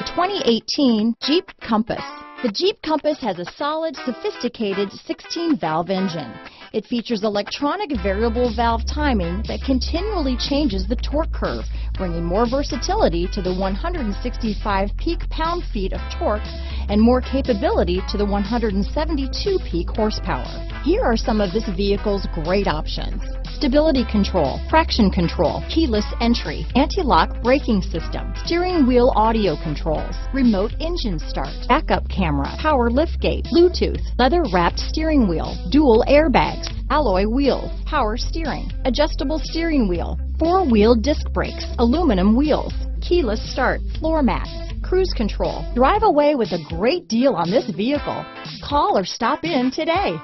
The 2018 Jeep Compass. The Jeep Compass has a solid, sophisticated 16-valve engine. It features electronic variable valve timing that continually changes the torque curve, bringing more versatility to the 165 peak pound-feet of torque and more capability to the 172 peak horsepower. Here are some of this vehicle's great options: stability control, traction control, keyless entry, anti-lock braking system, steering wheel audio controls, remote engine start, backup camera, power liftgate, Bluetooth, leather-wrapped steering wheel, dual airbags, alloy wheels, power steering, adjustable steering wheel, four-wheel disc brakes, aluminum wheels, keyless start, floor mats, cruise control. Drive away with a great deal on this vehicle. Call or stop in today.